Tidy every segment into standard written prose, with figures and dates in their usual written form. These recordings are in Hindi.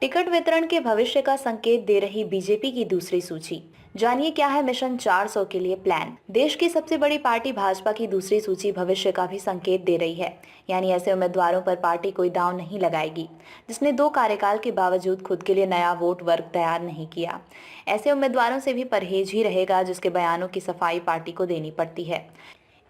टिकट वितरण के भविष्य का संकेत दे रही बीजेपी की दूसरी सूची। जानिए क्या है मिशन 400 के लिए प्लान। देश की सबसे बड़ी पार्टी भाजपा की दूसरी सूची भविष्य का भी संकेत दे रही है। यानी ऐसे उम्मीदवारों पर पार्टी कोई दांव नहीं लगाएगी जिसने 2 कार्यकाल के बावजूद खुद के लिए नया वोट वर्ग तैयार नहीं किया। ऐसे उम्मीदवारों से भी परहेज ही रहेगा जिसके बयानों की सफाई पार्टी को देनी पड़ती है।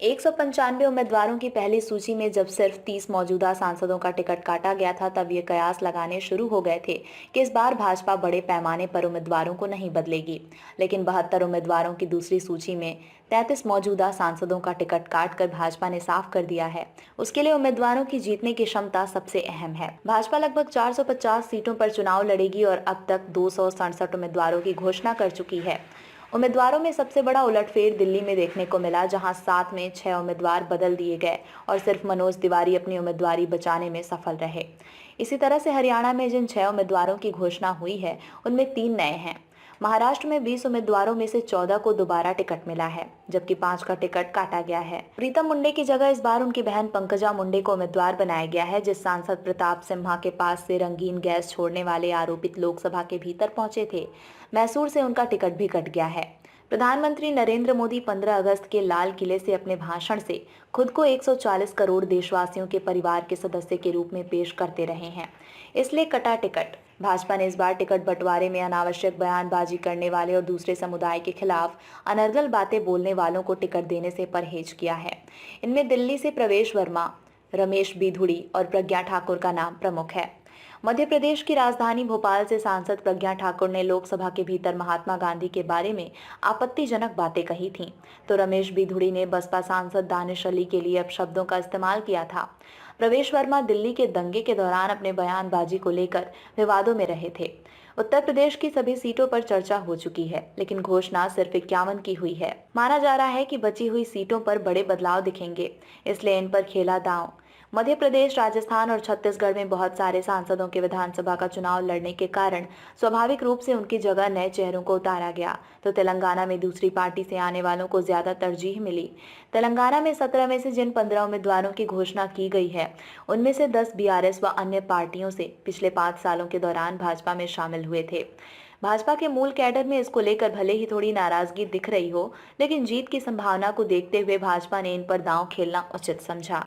195 उम्मीदवारों की पहली सूची में जब सिर्फ 30 मौजूदा सांसदों का टिकट काटा गया था, तब ये कयास लगाने शुरू हो गए थे कि इस बार भाजपा बड़े पैमाने पर उम्मीदवारों को नहीं बदलेगी। लेकिन 72 उम्मीदवारों की दूसरी सूची में 33 मौजूदा सांसदों का टिकट काटकर भाजपा ने साफ कर दिया है। उसके लिए उम्मीदवारों की जीतने की क्षमता सबसे अहम है। भाजपा लगभग 450 सीटों पर चुनाव लड़ेगी और अब तक 267 उम्मीदवारों की घोषणा कर चुकी है। उम्मीदवारों में सबसे बड़ा उलटफेर दिल्ली में देखने को मिला, जहां 7 में 6 उम्मीदवार बदल दिए गए और सिर्फ मनोज तिवारी अपनी उम्मीदवारी बचाने में सफल रहे। इसी तरह से हरियाणा में जिन 6 उम्मीदवारों की घोषणा हुई है, उनमें 3 नए हैं। महाराष्ट्र में 20 उम्मीदवारों में से 14 को दोबारा टिकट मिला है, जबकि 5 का टिकट काटा गया है। प्रीतम मुंडे की जगह इस बार उनकी बहन पंकजा मुंडे को उम्मीदवार बनाया गया है, जिस सांसद प्रताप सिम्हा के पास से रंगीन गैस छोड़ने वाले आरोपित लोकसभा के भीतर पहुंचे थे। मैसूर से उनका टिकट भी कट गया है। प्रधानमंत्री नरेंद्र मोदी 15 अगस्त के लाल किले से अपने भाषण से खुद को 140 करोड़ देशवासियों के परिवार के सदस्य के रूप में पेश करते रहे हैं, इसलिए कटा टिकट। भाजपा ने इस बार टिकट बंटवारे में अनावश्यक बयानबाजी करने वाले और दूसरे समुदाय के खिलाफ अनर्गल बातें बोलने वालों को टिकट देने से परहेज किया है। इनमें दिल्ली से प्रवेश वर्मा, रमेश बिधुड़ी और प्रज्ञा ठाकुर का नाम प्रमुख है। मध्य प्रदेश की राजधानी भोपाल से सांसद प्रज्ञा ठाकुर ने लोकसभा के भीतर महात्मा गांधी के बारे में आपत्तिजनक बातें कही थीं, तो रमेश बिधुड़ी ने बसपा सांसद दानिश अली के लिए अपशब्दों का इस्तेमाल किया था। प्रवेश वर्मा दिल्ली के दंगे के दौरान अपने बयानबाजी को लेकर विवादों में रहे थे। उत्तर प्रदेश की सभी सीटों पर चर्चा हो चुकी है, लेकिन घोषणा सिर्फ 51 की हुई है। माना जा रहा है कि बची हुई सीटों पर बड़े बदलाव दिखेंगे, इसलिए इन पर खेला दांव। मध्य प्रदेश, राजस्थान और छत्तीसगढ़ में बहुत सारे सांसदों के विधानसभा का चुनाव लड़ने के कारण स्वाभाविक रूप से उनकी जगह नए चेहरों को उतारा गया, तो तेलंगाना में दूसरी पार्टी से आने वालों को ज्यादा तरजीह मिली। तेलंगाना में 17 में से जिन 15 उम्मीदवारों की घोषणा की गई है, उनमें से 10 बीआरएस व अन्य पार्टियों से पिछले 5 सालों के दौरान भाजपा में शामिल हुए थे। भाजपा के मूल कैडर में इसको लेकर भले ही थोड़ी नाराजगी दिख रही हो, लेकिन जीत की संभावना को देखते हुए भाजपा ने इन पर दांव खेलना उचित समझा।